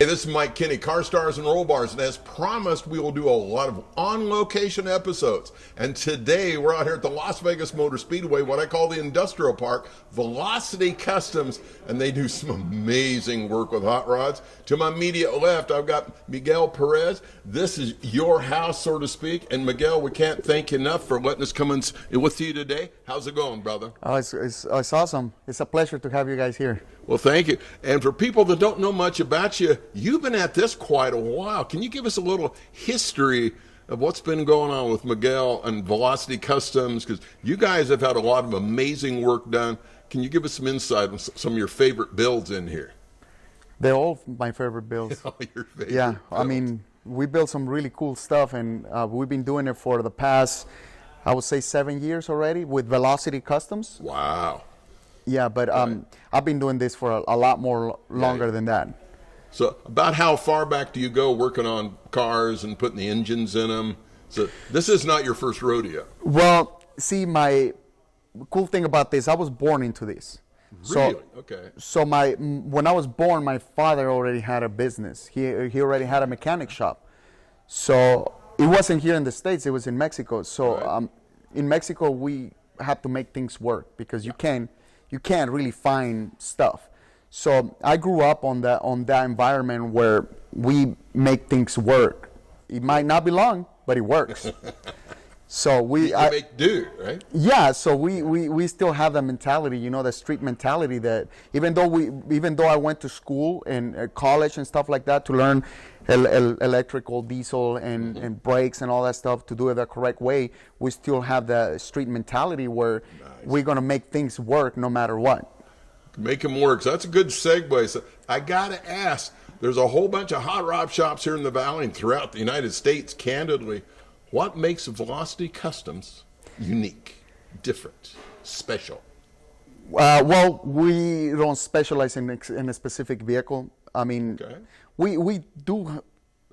this is Mike Kinney, Car Stars and Roll Bars, and as promised, we will do a lot of on-location episodes. And today, we're out here at the Las Vegas Motor Speedway, what I call the industrial park, Velocity Customs, and they do some amazing work with hot rods. To my immediate left, I've got Miguel Perez. This is your house, so to speak. And Miguel, we can't thank you enough for letting us come in with you today. How's it going, brother? Oh, it's awesome. It's a pleasure to have you guys here. Well, thank you. And for people that don't know much about you, you've been at this quite a while. Can you give us a little history of what's been going on with Miguel and Velocity Customs? Because you guys have had a lot of amazing work done. Can you give us some insight on some of your favorite builds in here? They're all my favorite builds. All your favorite yeah, builds. I mean, we built some really cool stuff, and we've been doing it for the past, I would say, 7 years already with Velocity Customs. Wow. Yeah, but I've been doing this for a lot more longer than that. So about how far back do you go working on cars and putting the engines in them? So this is not your first rodeo. Well, see, my cool thing about this, I was born into this. Really? So, okay. So when I was born, my father already had a business. He already had a mechanic shop. So it wasn't here in the States, it was in Mexico. So right. In Mexico, we had to make things work because you can't really find stuff. So I grew up on that environment where we make things work. It might not be long, but it works. So you make do, right? Yeah. So we still have that mentality, you know, the street mentality that even though I went to school and college and stuff like that to learn electrical, diesel, and brakes and all that stuff to do it the correct way, we still have the street mentality where we're gonna make things work no matter what. Make them work. So that's a good segue. So I got to ask, there's a whole bunch of hot rod shops here in the Valley and throughout the United States, candidly. What makes Velocity Customs unique, different, special? Well, we don't specialize in a specific vehicle. I mean, we do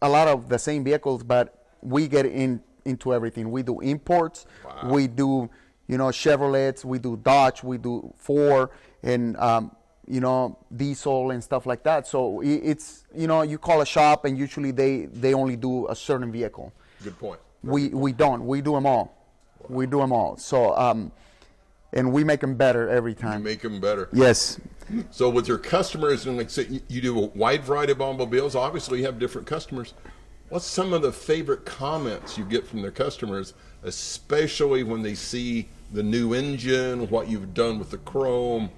a lot of the same vehicles, but we get into everything. We do imports. Wow. We do, you know, Chevrolets. We do Dodge. We do Ford. And, you know, diesel and stuff like that. So it's, you know, you call a shop and usually they only do a certain vehicle. Good point. We don't. We do them all. Wow. We do them all. So, and we make them better every time. You make them better. Yes. So with your customers, and like say you do a wide variety of automobiles, obviously you have different customers. What's some of the favorite comments you get from their customers, especially when they see the new engine, what you've done with the chrome?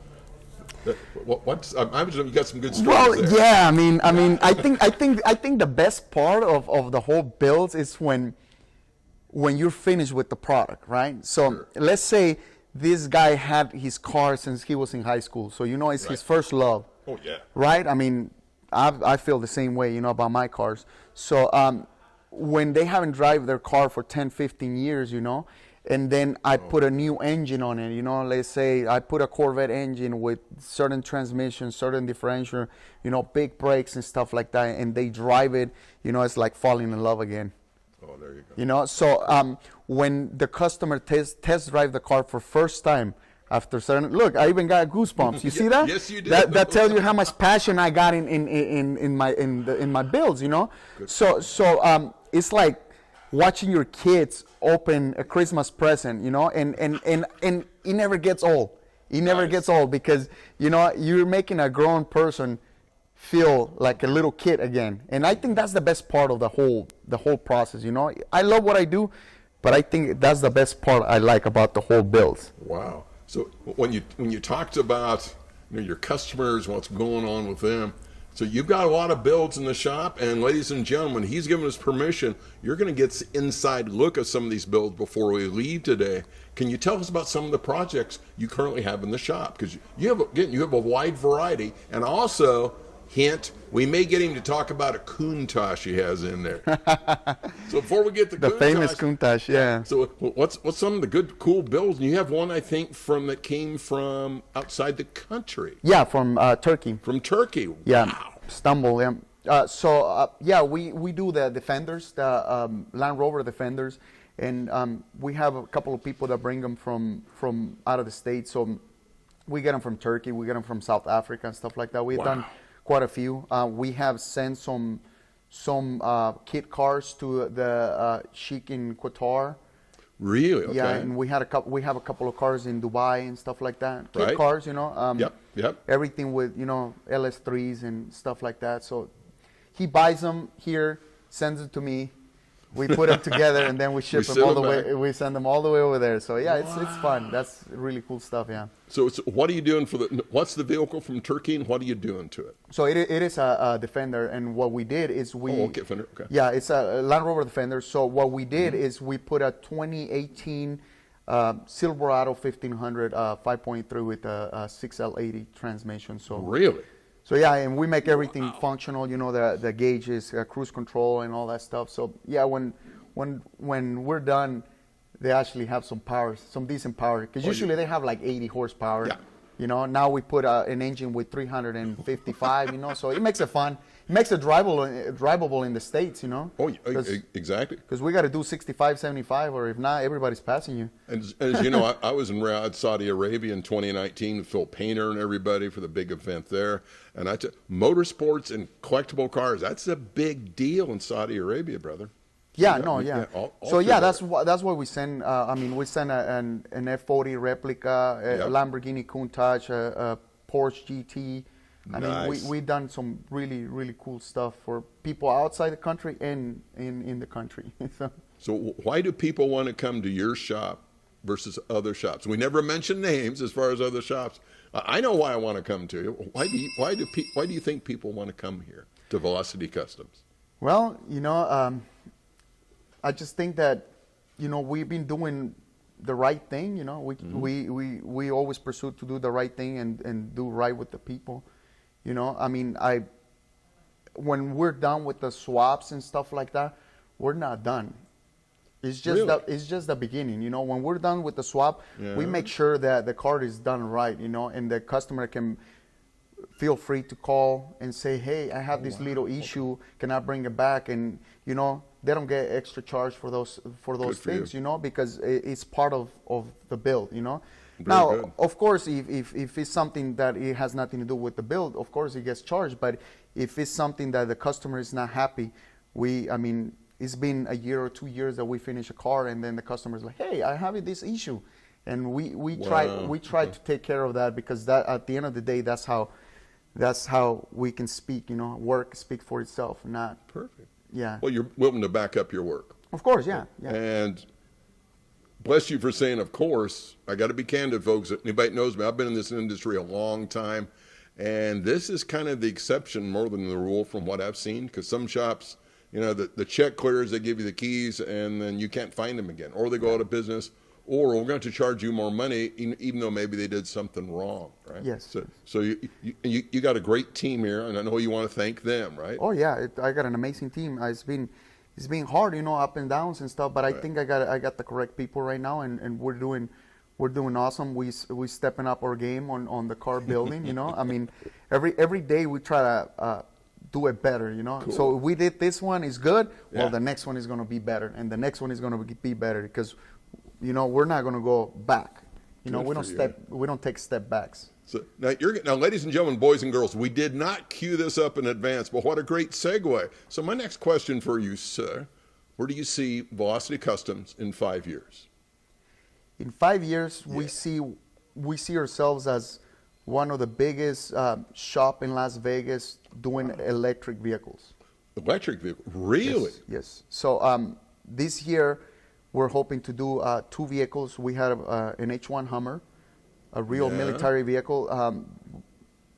You got some good stories there. Yeah, I mean, I think the best part of the whole build is when you're finished with the product, right? So sure. Let's say this guy had his car since he was in high school, so you know it's his first love. Oh yeah. Right? I mean, I feel the same way, you know, about my cars. So when they haven't driven their car for 10, 15 years, you know, and then I put a new engine on it, you know, let's say I put a Corvette engine with certain transmission, certain differential, you know, big brakes and stuff like that, and they drive it, you know, it's like falling in love again. Oh, there you go. You know, so when the customer test drive the car for first time, after certain, look, I even got goosebumps. You see that? Yes, you do. That tells you how much passion I got in my builds, you know. Good. So it's like watching your kids open a Christmas present, you know, and it never gets old. It never gets old because, you know, you're making a grown person feel like a little kid again. And I think that's the best part of the whole process, you know. I love what I do, but I think that's the best part I like about the whole build. Wow. So when you talked about, you know, your customers, what's going on with them, so you've got a lot of builds in the shop, and ladies and gentlemen, he's given us permission. You're going to get an inside look at some of these builds before we leave today. Can you tell us about some of the projects you currently have in the shop? Because you have a wide variety, and also, hint, we may get him to talk about a Countach he has in there. So before we get the famous Countach, yeah. So what's some of the good, cool builds? And you have one, I think, that came from outside the country. Yeah, from Turkey. From Turkey. Yeah, wow. Istanbul. Yeah. We do the Defenders, the Land Rover Defenders, and we have a couple of people that bring them from out of the States. So we get them from Turkey, we get them from South Africa and stuff like that. We've done quite a few. We have sent some kit cars to the Sheik in Qatar. Really? Okay. Yeah, and we have a couple of cars in Dubai and stuff like that. Kit Right. cars, Yep. everything with LS3s and stuff like that. So he buys them here, sends it to me. We put them together, and then we ship them all the way. We send them all the way over there. So yeah, it's fun. That's really cool stuff. Yeah. So what are you doing what's the vehicle from Turkey, and what are you doing to it? So it is a Defender, and what we did is Defender. Okay. Yeah, it's a Land Rover Defender. So what we did is we put a 2018 Silverado 1500 5.3 with a 6L80 transmission. So Really? So yeah, and we make everything functional. The gauges, cruise control, and all that stuff. So yeah, when we're done, they actually have some power, some decent power. Because usually they have like 80 horsepower. Yeah. Now we put an engine with 355. So it makes it fun. It makes it drivable in the States. Oh, exactly. Because we got to do 65, 75, or if not, everybody's passing you. And as you know, I was in Riyadh, Saudi Arabia in 2019 with Phil Painter and everybody for the big event there. And motorsports and collectible cars, that's a big deal in Saudi Arabia, brother. Yeah, That's that's why we send. We send an F40 replica, a Lamborghini Countach, a Porsche GT. Nice. We've done some really, really cool stuff for people outside the country and in the country. So why do people want to come to your shop versus other shops? We never mention names as far as other shops. I know why I want to come to you. Why do you think people want to come here to Velocity Customs? Well, I just think that we've been doing the right thing. We always pursue to do the right thing and do right with the people. When we're done with the swaps and stuff like that, we're not done. It's just the beginning. When we're done with the swap, we make sure that the car is done right. And the customer can feel free to call and say, hey, I have this little issue. Can I bring it back? And they don't get extra charge for those things. Because it's part of the build. Now, of course, if it's something that it has nothing to do with the build, of course it gets charged. But if it's something that the customer is not happy, it's been a year or 2 years that we finish a car, and then the customer is like, hey, I have this issue, and we try to take care of that, because that at the end of the day, that's how we can speak. Work speak for itself, not perfect. Yeah. Well, you're willing to back up your work. Of course, yeah. And bless you for saying, of course. I got to be candid, folks. Anybody knows me, I've been in this industry a long time, and this is kind of the exception more than the rule from what I've seen, because some shops, the check clears, they give you the keys, and then you can't find them again, or they go out of business, or we're going to charge you more money, even though maybe they did something wrong, right? Yes. So you got a great team here, and I know you want to thank them, right? Oh yeah, I got an amazing team. It's been hard, up and downs and stuff, but I think I got the correct people right now, and we're doing awesome. We stepping up our game on the car building. Every day we try to do it better. Cool. So if we did this one is good, well the next one is going to be better, and the next one is going to be better, because we're not going to go back. We don't take step backs. So now, ladies and gentlemen, boys and girls, we did not cue this up in advance, but what a great segue. So my next question for you, sir, where do you see Velocity Customs in 5 years? In 5 years, we see ourselves as one of the biggest shop in Las Vegas doing electric vehicles. Electric vehicles? Really? Yes. So this year, we're hoping to do 2 vehicles. We have an H1 Hummer, a real military vehicle.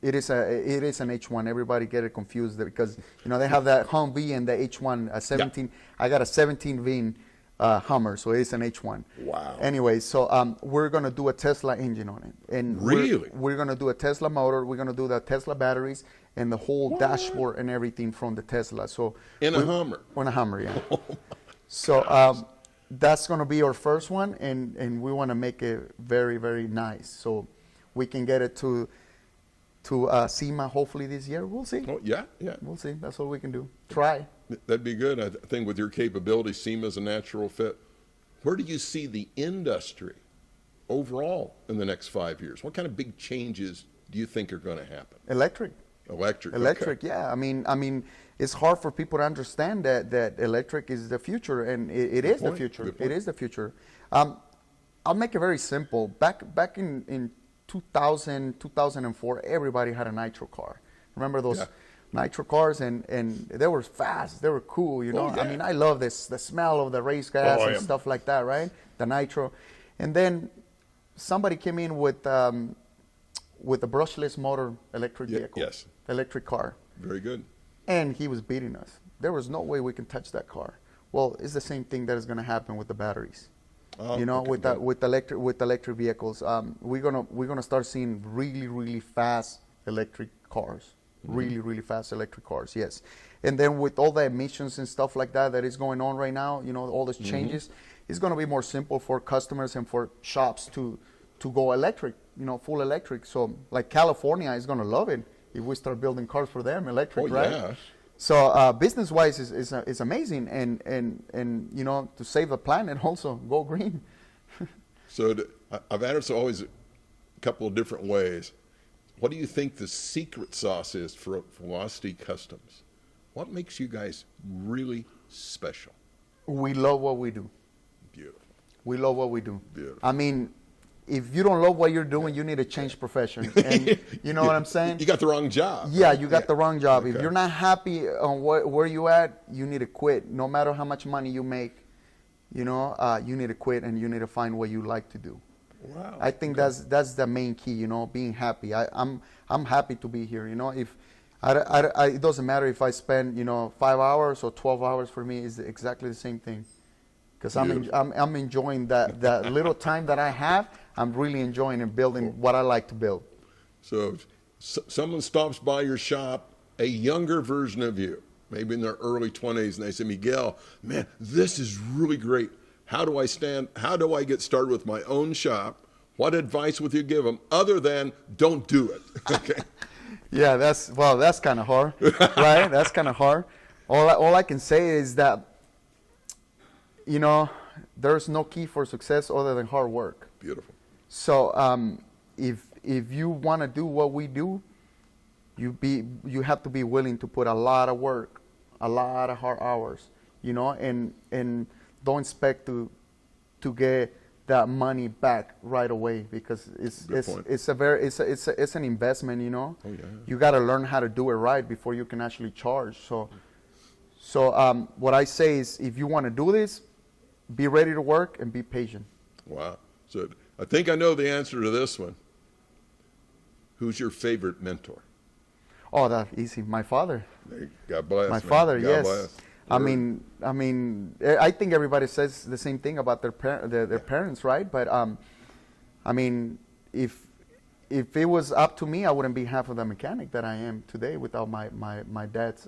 It is an H1. Everybody get it confused because they have that Humvee and the H1 17. Yep. I got a 17 VIN Hummer, so it's an H1. Wow. Anyway, so we're gonna do a Tesla engine on it, and really we're gonna do a Tesla motor. We're gonna do the Tesla batteries and the whole dashboard and everything from the Tesla. So in a Hummer. On a Hummer, yeah. So that's gonna be our first one, and we want to make it very, very nice, so we can get it to SEMA hopefully this year. We'll see. Oh yeah. We'll see. That's what we can do. Try. That'd be good. I think with your capability, SEMA is a natural fit. Where do you see the industry overall in the next 5 years? What kind of big changes do you think are going to happen? Electric. Electric. Electric, okay. yeah. I mean, it's hard for people to understand that electric is the future, and it is the future. It is the future. I'll make it very simple. Back in 2000, 2004, everybody had a nitro car. Remember those nitro cars? And they were fast. They were cool, you know. Oh, yeah. I mean, I love the smell of the race gas and stuff like that, right? The nitro. And then somebody came in with a brushless motor electric vehicle. Yes. Electric car. Very good. And he was beating us. There was no way we can touch that car. Well, it's the same thing that is going to happen with the batteries. You know, okay, with electric vehicles, we're gonna start seeing really fast electric cars, really fast electric cars. Yes, and then with all the emissions and stuff like that is going on right now, you know, all these changes, it's gonna be more simple for customers and for shops to go electric, you know, full electric. So like California is gonna love it if we start building cars for them electric, right? Yeah. So business-wise is amazing, and you know, to save the planet also, go green. So I've asked always a couple of different ways. What do you think the secret sauce is for Velocity Customs? What makes you guys really special? We love what we do. Beautiful. We love what we do. Beautiful. I mean, if you don't love what you're doing, you need to change profession. And you know what I'm saying? You got the wrong job. Yeah, you got the wrong job. Okay. If you're not happy on where you at, you need to quit. No matter how much money you make, you know, you need to quit and you need to find what you like to do. Wow. I think that's the main key, you know, being happy. I'm happy to be here. You know, if it doesn't matter if I spend, you know, 5 hours or 12 hours, for me is exactly the same thing. Because I'm enjoying that little time that I have. I'm really enjoying and building what I like to build. So if someone stops by your shop, a younger version of you, maybe in their early 20s, and they say, Miguel, man, this is really great. How do I get started with my own shop? What advice would you give them other than don't do it? Okay. Yeah, that's kind of hard, right? That's kind of hard. All I can say is that, you know, there's no key for success other than hard work. Beautiful. So if you want to do what we do, you have to be willing to put a lot of work, a lot of hard hours, you know, and don't expect to get that money back right away, because it's an investment, you know. Oh, yeah. You got to learn how to do it right before you can actually charge. So what I say is, if you want to do this, be ready to work and be patient. Wow. So I think I know the answer to this one. Who's your favorite mentor? Oh, that's easy. My father. God bless. My father, God yes. bless. I mean, I think everybody says the same thing about their parents, right? But I mean, if it was up to me, I wouldn't be half of the mechanic that I am today without my dad's,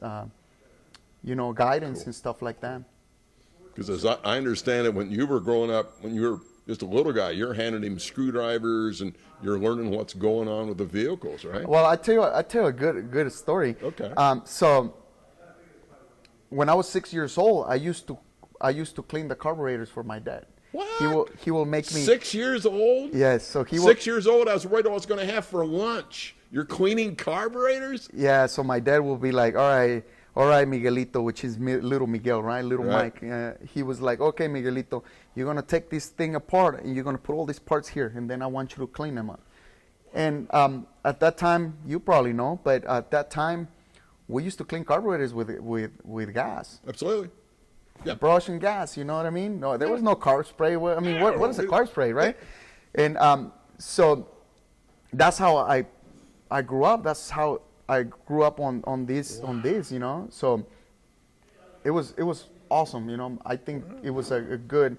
you know, guidance and stuff like that. Because as I understand it, when you were growing up, when you were just a little guy, you're handing him screwdrivers and you're learning what's going on with the vehicles, right? Well, I tell you a good story. Okay. So when I was 6 years old, I used to clean the carburetors for my dad. What? He will make me 6 years old? Yes. So he 6 years old. I was worried what I was going to have for lunch. You're cleaning carburetors? Yeah. So my dad will be like, all right, Miguelito, which is little Miguel, right? Little Right. Mike. He was like, okay, Miguelito, you're going to take this thing apart and you're going to put all these parts here, and then I want you to clean them up. And at that time, you probably know, but at that time, we used to clean carburetors with gas. Absolutely. Yeah. Brush and gas, you know what I mean? No, there was no car spray. I mean, what is a car spray, right? And so that's how I grew up. That's how I grew up on this, you know. So it was awesome, you know. I think it was a good,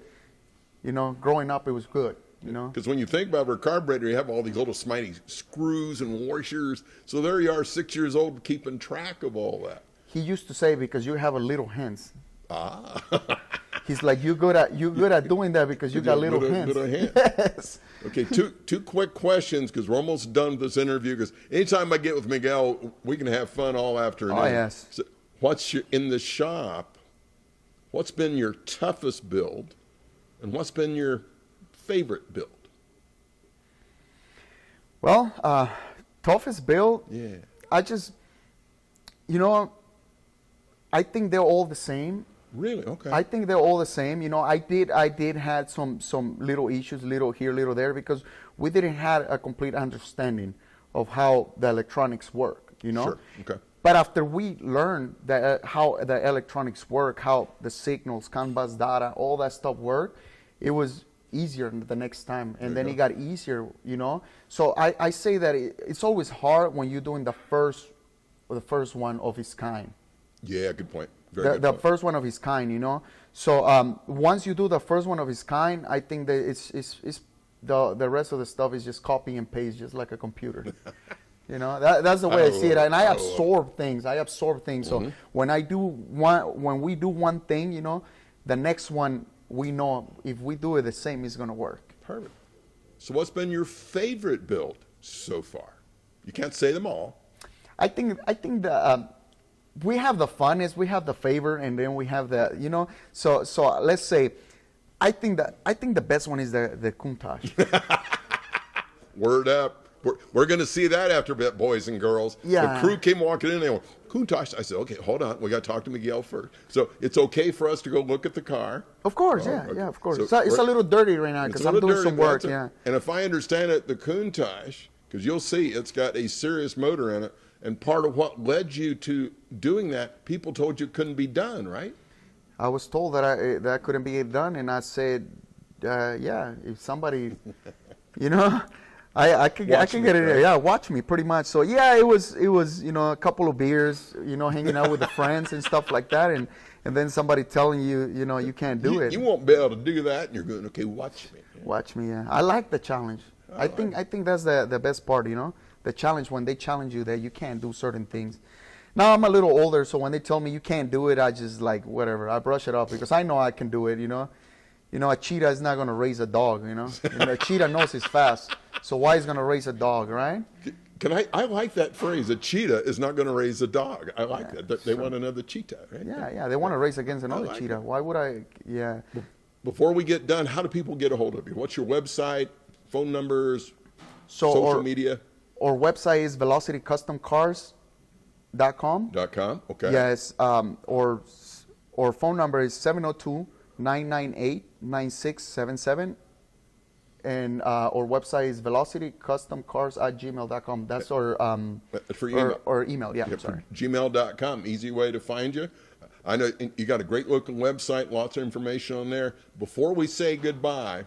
you know, growing up it was good, you know. Because when you think about a carburetor, you have all these little smiley screws and washers. So there you are, 6 years old, keeping track of all that. He used to say, because you have a little hands. Ah. He's like, you good at doing that because you got little hands. Yes. Okay, two quick questions, because we're almost done with this interview. Because anytime I get with Miguel, we can have fun all afternoon. Oh, yes. So in the shop, what's been your toughest build, and what's been your favorite build? Well, toughest build. Yeah. I just You know, I think they're all the same. Really? Okay. I think they're all the same. You know, I did had some little issues, little here, little there, because we didn't have a complete understanding of how the electronics work. You know. Sure. Okay. But after we learned how the electronics work, how the signals, CAN bus data, all that stuff work, it was easier the next time, and then it got easier. You know. So I say that it's always hard when you're doing the first one of its kind. Yeah. Good point. Very good The point. first one of his kind, you know. So once you do the first one of his kind, I think that it's the rest of the stuff is just copy and paste, just like a computer. You know, that's the way I see it, and I absorb things. So when we do one thing, you know, the next one we know if we do it the same, it's gonna work. Perfect. So what's been your favorite build so far? You can't say them all. I think the we have the funnest, we have the favor, and then we have the, you know. So let's say, I think the best one is the Countach. Word up. We're going to see that after a bit, boys and girls. Yeah. The crew came walking in, they went, Countach. I said, okay, hold on. We got to talk to Miguel first. So it's okay for us to go look at the car. Of course, okay. yeah, of course. So it's a little dirty right now because I'm doing some work, yeah. And if I understand it, the Countach, because you'll see it's got a serious motor in it, and part of what led you to doing that, people told you it couldn't be done, right? I was told that couldn't be done, and I said, yeah, if somebody, you know, I could get it. Right? Yeah, watch me, pretty much. So yeah, it was you know, a couple of beers, you know, hanging out with the friends and stuff like that, and then somebody telling you, you know, you can't do it. You won't be able to do that, and you're going, okay, watch me. Watch me, yeah. I like the challenge. I think that's the best part, you know, the challenge, when they challenge you that you can't do certain things. Now I'm a little older, so when they tell me you can't do it, I just like whatever. I brush it off because I know I can do it, you know. You know, a cheetah is not going to raise a dog, you know. A cheetah knows it's fast, so why is going to raise a dog, right? I like that phrase. A cheetah is not going to raise a dog. I like that. They want another cheetah, right? Yeah. They want to race against another cheetah. Why would I? Yeah. Before we get done, how do people get a hold of you? What's your website, phone numbers, social media? Our website is velocitycustomcars.com. Okay. Yes. Or phone number is 702-998-9677. And our website is velocitycustomcars@gmail.com. That's our for email. Or email. Yeah, sorry. Gmail.com. Easy way to find you. I know you got a great looking website, lots of information on there. Before we say goodbye,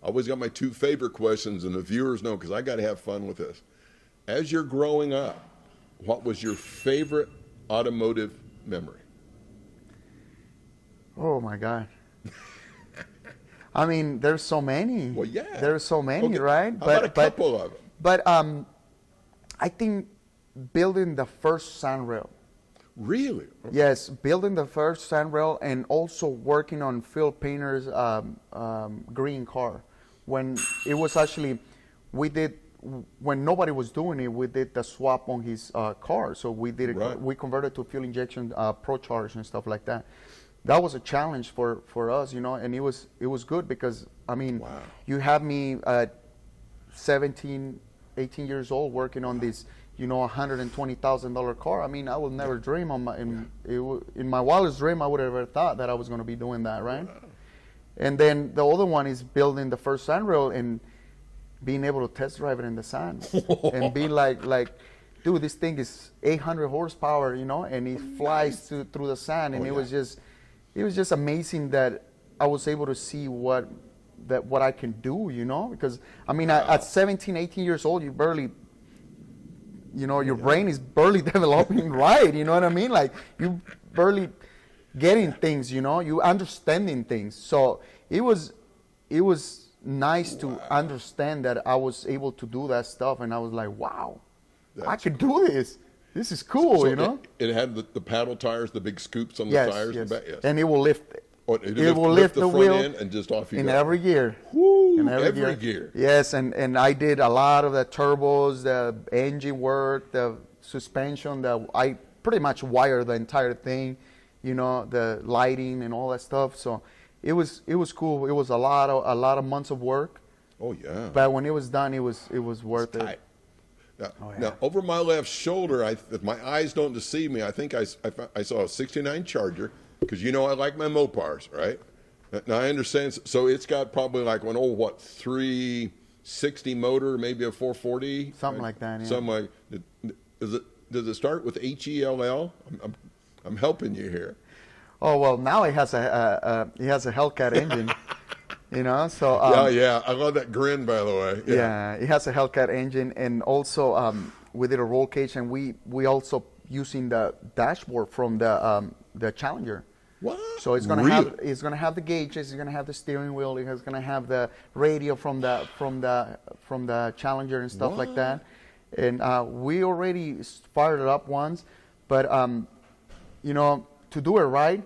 I always got my two favorite questions, and the viewers know because I got to have fun with this. As you're growing up, what was your favorite automotive memory? Oh my God. I mean, there's so many. Well, yeah. There's so many, right? How about a couple of them? But I think building the first sandrail. Really? Okay. Yes, building the first sandrail and also working on Phil Painter's green car. When it was actually, when nobody was doing it, we did the swap on his car. So we did it. Right. We converted to fuel injection, Pro Charge and stuff like that. That was a challenge for us, you know, and it was good because, I mean, wow. You have me at 17, 18 years old working on this, you know, $120,000 car. I mean, I would never dream in my wildest dream, I would have ever thought that I was going to be doing that, right? Wow. And then the other one is building the first sandrail and being able to test drive it in the sun and be like, dude, this thing is 800 horsepower, you know, and it flies through the sand, and it was just amazing that I was able to see what I can do, you know, because I mean, at 17, 18 years old, you barely, you know, your brain is barely developing right, you know what I mean? Like, you barely getting things, you know, you understanding things. So it was nice to understand that I was able to do that stuff, and I was like, wow, I could do this. This is cool, so you know. It had the paddle tires, the big scoops on the tires. Yes. Yes. And it will lift it. Oh, it will lift the front wheel end and just off you in go. every gear. Woo, in every gear. Yes, and I did a lot of the turbos, the engine work, the suspension. I pretty much wired the entire thing, you know, the lighting and all that stuff. So it was cool. It was a lot of months of work. Oh yeah. But when it was done, it was worth it. Now, Oh, yeah. now, over my left shoulder, if my eyes don't deceive me, I think I saw a 69 Charger, because you know I like my Mopars, right? Now, I understand, so it's got probably like an old, 360 motor, maybe a 440? Something like that, yeah. Something like, does it start with HELL? I'm helping you here. Oh, well, now it has a Hellcat engine. You know, so yeah, I love that grin, by the way. Yeah, it has a Hellcat engine, and also we did a roll cage, and we also using the dashboard from the Challenger. What? So it's gonna have the gauges, it's gonna have the steering wheel, it's gonna have the radio from the Challenger and stuff like that. And we already fired it up once, but you know, to do it right,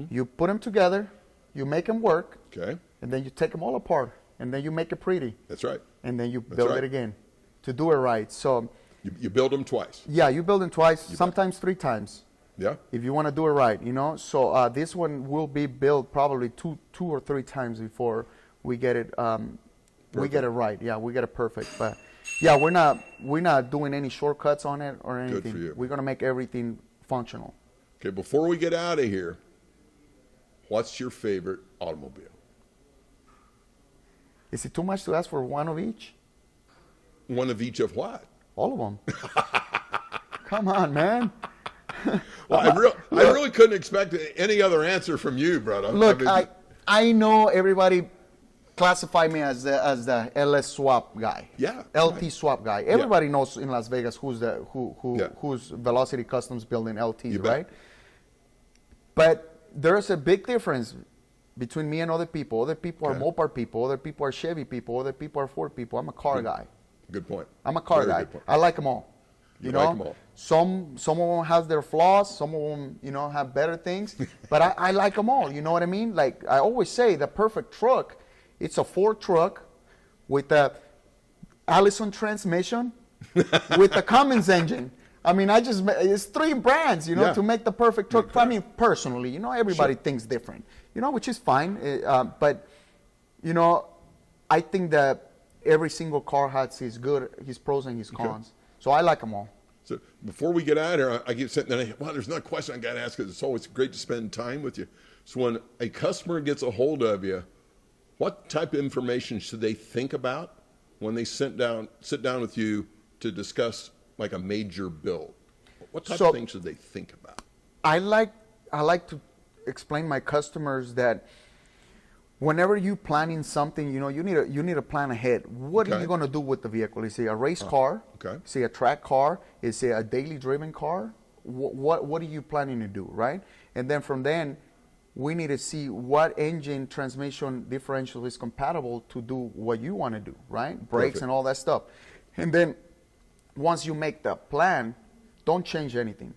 you put them together, you make them work. Okay. And then you take them all apart, and then you make it pretty. That's right. And then you build it again to do it right. So you build them twice. Yeah, you build them twice, sometimes 3 times. Yeah. If you want to do it right, you know. So this one will be built probably two or 3 times before we get it. We get it right. Yeah, we get it perfect. But yeah, we're not doing any shortcuts on it or anything. Good for you. We're gonna make everything functional. Okay. Before we get out of here, what's your favorite automobile? Is it too much to ask for one of each? One of each of what? All of them. Come on, man. Well, I really couldn't expect any other answer from you, brother. Look, I know everybody classify me as the LS swap guy. Yeah. LT swap guy. Everybody knows in Las Vegas who's Velocity Customs building LTs, right? But there's a big difference between me and other people. Other people are Mopar people. Other people are Chevy people. Other people are Ford people. I'm a car guy. Good point. I'm a car guy. I like them all. You know, like them all. Some of them have their flaws. Some of them, you know, have better things. But I like them all. You know what I mean? Like I always say, the perfect truck, it's a Ford truck with a Allison transmission with a Cummins engine. I mean, it's 3 brands, you know, to make the perfect truck. I mean, personally, you know, everybody thinks different, you know, which is fine. But, you know, I think that every single car has his pros and his cons. So I like them all. So before we get out of here, I keep saying, well, there's another question I got to ask because it's always great to spend time with you. So when a customer gets a hold of you, what type of information should they think about when they sit down with you to discuss like a major build? What type of things should they think about? I like to explain my customers that whenever you planning something, you know, you need to plan ahead. What are you going to do with the vehicle? Is it a race car? Okay. Is it a track car? Is it a daily driven car? What are you planning to do, right? And then from then, we need to see what engine, transmission, differential is compatible to do what you want to do, right? Brakes and all that stuff. And then once you make the plan, don't change anything,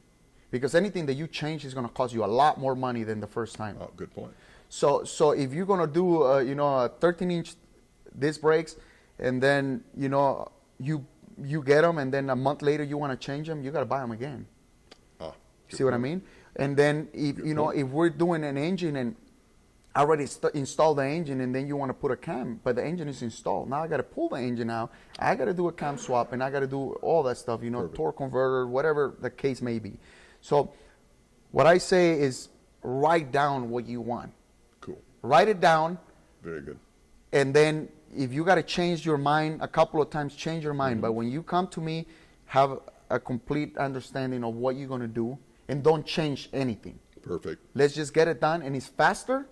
because anything that you change is going to cost you a lot more money than the first time. Oh, good point. So if you're going to do, you know, a 13-inch disc brakes, and then, you know, you get them, and then a month later you want to change them, you got to buy them again. See what I mean? And then if we're doing an engine and I already installed the engine, and then you want to put a cam, but the engine is installed. Now I got to pull the engine out. I got to do a cam swap, and I got to do all that stuff, you know, torque converter, whatever the case may be. So what I say is write down what you want. Cool. Write it down. Very good. And then if you got to change your mind a couple of times, change your mind. But when you come to me, have a complete understanding of what you're going to do, and don't change anything. Perfect. Let's just get it done, and it's faster.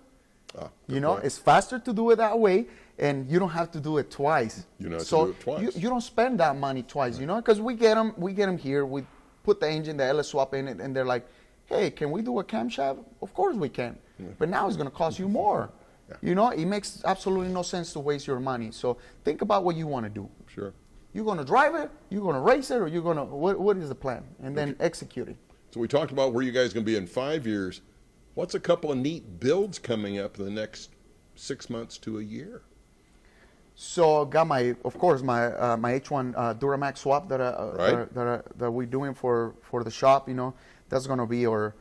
You know, point. it's faster to do it that way, and you don't have to do it twice. You don't have to do it twice. You don't spend that money twice, you know, because we get them here. We put the engine, the LS swap in it, and they're like, hey, can we do a camshaft? Of course we can. But now it's going to cost you more. You know, it makes absolutely no sense to waste your money. So think about what you want to do. Sure. You're going to drive it, you're going to race it, or you're going to, what is the plan? And then execute it. So we talked about where you guys are going to be in 5 years. What's a couple of neat builds coming up in the next 6 months to a year? So got my H1 Duramax swap that we're doing for the shop. You know, that's gonna be our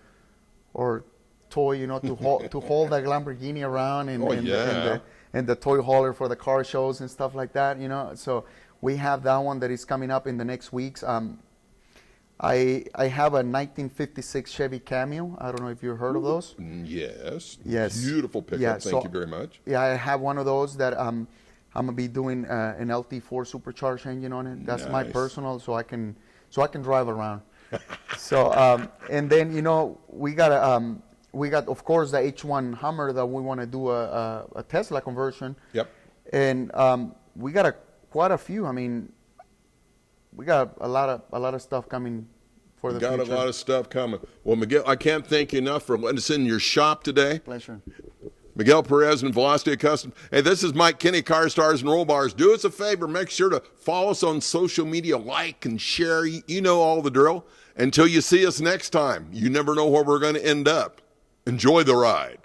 toy. You know, to hold the Lamborghini around and the toy hauler for the car shows and stuff like that. You know, so We have that one that is coming up in the next weeks. I have a 1956 Chevy Cameo. I don't know if you've heard of those. Yes. Yes. Beautiful pickup. Yeah, Thank you very much. Yeah, I have one of those that I'm gonna be doing an LT4 supercharged engine on it. That's my Nice. personal, so I can drive around. So and then we got of course the H1 Hummer that we want to do a Tesla conversion. Yep. And we got quite a few. I mean, we got a lot of stuff coming for the Got future. a lot of stuff coming. Well, Miguel, I can't thank you enough for letting us in your shop today. Pleasure. Miguel Perez and Velocity Custom. Hey, this is Mike Kinney, Car Stars and Roll Bars. Do us a favor. Make sure to follow us on social media, like and share. You know all the drill. Until you see us next time, you never know where we're going to end up. Enjoy the ride.